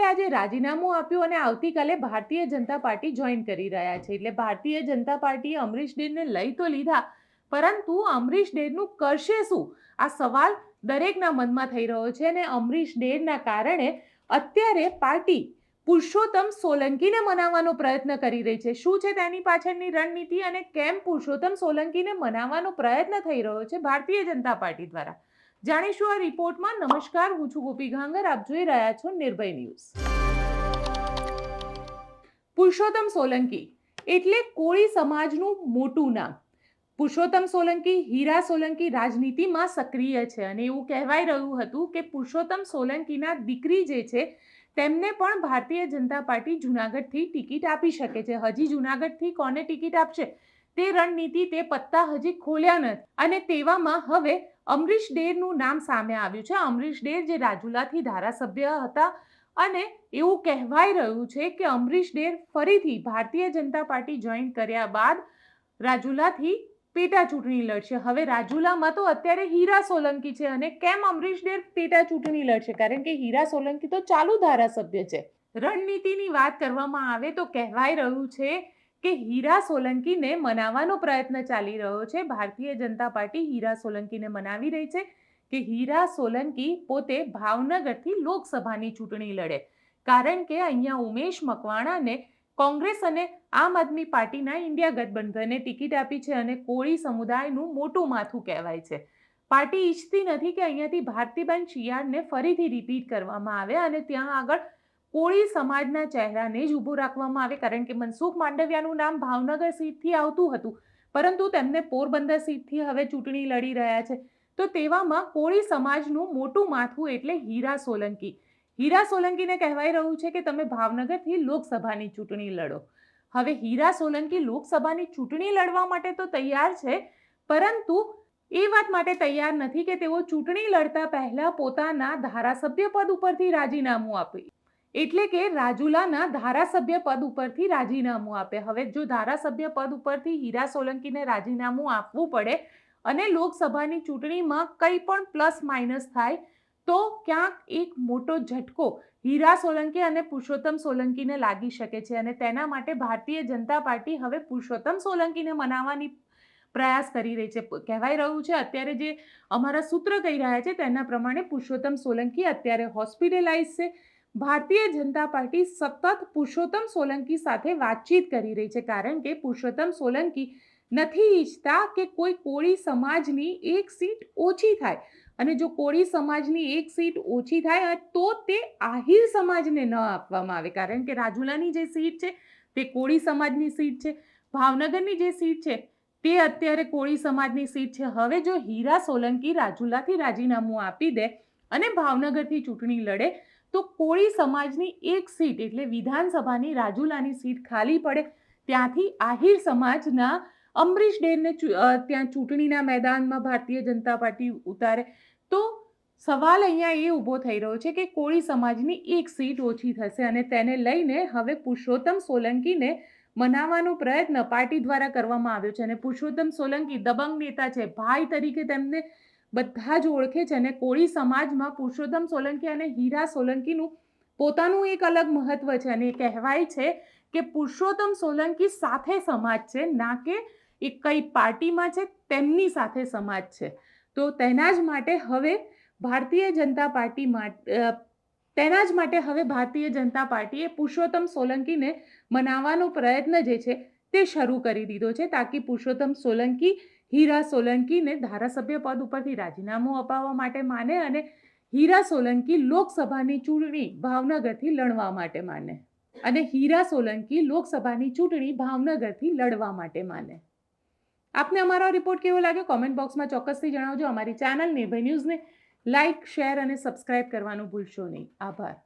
આજે રાજીનામું આપ્યું અને આવતીકાલે ભારતીય જનતા પાર્ટી જોઈન કરી રહ્યા છે. એટલે ભારતીય જનતા પાર્ટીએ અમરીશ ડેરને લઈ તો લીધા, પરંતુ અમરીશ ડેરનું કરશે શું, આ સવાલ દરેકના મનમાં થઈ રહ્યો છે. અને અમરીશ ડેરના કારણે અત્યારે પાર્ટી પુરુષોત્તમ સોલંકીને મનાવવાનો પ્રયત્ન કરી રહી છે. શું છે તેની પાછળની રણનીતિ અને કેમ પુરુષોત્તમ સોલંકીને મનાવવાનો પ્રયત્ન થઈ રહ્યો છે ભારતીય જનતા પાર્ટી દ્વારા, જાણીશું આ રિપોર્ટમાં. નમસ્કાર, હું છું ગોપી ગાંગર, આપ જોઈ રહ્યા છો નિર્ભય ન્યૂઝ. પુરુષોત્તમ સોલંકી એટલે કોળી સમાજનું મોટું નામ. પુરુષોત્તમ સોલંકી, હીરા સોલંકી રાજનીતિમાં સક્રિય છે અને એવું કહેવાય રહ્યું હતું કે પુરુષોત્તમ સોલંકીના દીકરી જે છે તેમને પણ ભારતીય જનતા પાર્ટી જુનાગઢથી ટિકિટ આપી શકે છે. હજી જુનાગઢથી કોને ટિકિટ આપશે તે રણનીતિ, તે પત્તા હજી ખોલ્યા નથી. અને તેવામાં હવે અમરીશ ડેરનું નામ સામે આવ્યું છે. અમરીશ ડેર જે રાજુલાથી ધારાસભ્ય હતા અને એવું કહેવાય રહ્યું છે કે અમરીશ ડેર ફરીથી ભારતીય જનતા પાર્ટી જોઈન કર્યા બાદ રાજુલાથી પેટા ચૂંટણી લડશે. હવે રાજુલામાં તો અત્યારે હીરા સોલંકી છે અને કેમ અમરીશ ડેર પેટા ચૂંટણી લડશે, કારણ કે હીરા સોલંકી તો ચાલુ ધારાસભ્ય છે. રણનીતિની વાત કરવામાં આવે તો કહેવાય રહ્યું છે કે હીરા સોલંકીને મનાવવાનો પ્રયત્ન ચાલી રહ્યો છે. ભારતીય જનતા પાર્ટી હીરા સોલંકીને મનાવી રહી છે કે હીરા સોલંકી પોતે ભાવનગરથી લોકસભાની ચૂંટણી લડે, કારણ કે અહીંયા ઉમેશ મકવાણાને કોંગ્રેસ અને આમ આદમી પાર્ટીના ઇન્ડિયા ગઠબંધને ટિકિટ આપી છે અને કોળી સમુદાયનું મોટું માથું કહેવાય છે. પાર્ટી ઈચ્છતી નથી કે અહીંયાથી ભારતીબેન શિયાળને ફરીથી રિપીટ કરવામાં આવે અને ત્યાં આગળ કોળી સમાજના ચહેરાને જ ઊભું રાખવામાં આવે, કારણ કે મનસુખ માંડવિયાનું નામ ભાવનગર સીટથી આવતું હતું, પરંતુ તેમને પોરબંદર સીટથી હવે ચૂંટણી લડી રહ્યા છે. તો તેવામાં કોળી સમાજનું મોટું માથું એટલે હીરા સોલંકી. હીરા સોલંકીને કહેવાય રહ્યું છે કે તમે ભાવનગરથી લોકસભાની ચૂંટણી લડો. હવે હીરા સોલંકી લોકસભાની ચૂંટણી લડવા માટે તો તૈયાર છે, પરંતુ એ વાત માટે તૈયાર નથી કે તેઓ ચૂંટણી લડતા પહેલા પોતાના ધારાસભ્ય પદ ઉપરથી રાજીનામું આપે, એટલે કે રાજુલાના ધારાસભ્ય પદ ઉપરથી રાજીનામું આપે. હવે જો ધારાસભ્ય પદ ઉપરથી હીરા સોલંકીને રાજીનામું આપવું પડે અને લોકસભાની ચૂંટણીમાં કંઈ પણ પ્લસ માઇનસ થાય તો ક્યાંક એક મોટો ઝટકો હીરા સોલંકી અને પુરુષોત્તમ સોલંકીને લાગી શકે છે અને તેના માટે ભારતીય જનતા પાર્ટી હવે પુરુષોત્તમ સોલંકીને મનાવવાની પ્રયાસ કરી રહી છે. કહેવાય રહ્યું છે, અત્યારે જે અમારા સૂત્ર કહી રહ્યા છે તેના પ્રમાણે પુરુષોત્તમ સોલંકી અત્યારે હોસ્પિટલાઇઝ છે. ભારતીય જનતા પાર્ટી સતત પુરુષોત્તમ સોલંકી સાથે વાતચીત કરી રહી છે, કારણ કે પુરુષોત્તમ સોલંકી નથી ઈચ્છતા કે કોઈ કોળી સમાજની એક સીટ ઓછી થાય, અને જો કોળી સમાજની એક સીટ ઓછી થાય તો તે આહિર સમાજને ન આપવામાં આવે, કારણ કે રાજુલાની જે સીટ છે તે કોળી સમાજની સીટ છે, ભાવનગરની જે સીટ છે તે અત્યારે કોળી સમાજની સીટ છે. હવે જો હીરા સોલંકી રાજુલાથી રાજીનામું આપી દે અને ભાવનગરથી ચૂંટણી લડે તો કોળી સમાજની એક સીટ એટલે વિધાનસભાની રાજુલાની સીટ ખાલી પડે, ત્યાંથી આહિર સમાજના અમરીશ ડેરને ત્યાં ચૂંટણીના મેદાનમાં ભારતીય જનતા પાર્ટી ઉતારે. તો સવાલ અહીંયા એ ઊભો થઈ રહ્યો છે કે કોળી સમાજની એક સીટ ઓછી થશે અને તેને લઈને હવે પુરુષોત્તમ સોલંકીને મનાવવાનો પ્રયત્ન પાર્ટી દ્વારા કરવામાં આવ્યો છે. અને પુરુષોત્તમ સોલંકી દબંગ નેતા છે, ભાઈ તરીકે તેમને બધા જ ઓળખે છે અને કોળી સમાજમાં પુરુષોત્તમ સોલંકી અને હીરા સોલંકીનું પોતાનું એક અલગ મહત્વ છે. અને કહેવાય છે કે પુરુષોત્તમ સોલંકી સાથે સમાજ છે, ના કે એ કઈ પાર્ટીમાં છે તેમની સાથે સમાજ છે. તો તેના જ માટે હવે ભારતીય જનતા પાર્ટીએ પુરુષોત્તમ સોલંકીને મનાવવાનો પ્રયત્ન જે છે તે શરૂ કરી દીધો છે, તાકી પુરુષોત્તમ સોલંકી હીરા સોલંકીને ધારાસભ્ય પદ ઉપરથી રાજીનામું અપાવવા માટે માને અને હીરા સોલંકી લોકસભાની ચૂંટણી ભાવનગરથી લડવા માટે માને અને હીરા સોલંકી લોકસભાની ચૂંટણી ભાવનગરથી લડવા માટે માને. આપને અમારો રિપોર્ટ કેવો લાગ્યો કોમેન્ટ બોક્સમાં ચોક્કસથી જણાવજો. અમારી ચેનલ નિર્ભય ન્યૂઝને લાઇક, શેર અને સબસ્ક્રાઇબ કરવાનું ભૂલશો નહીં. આભાર.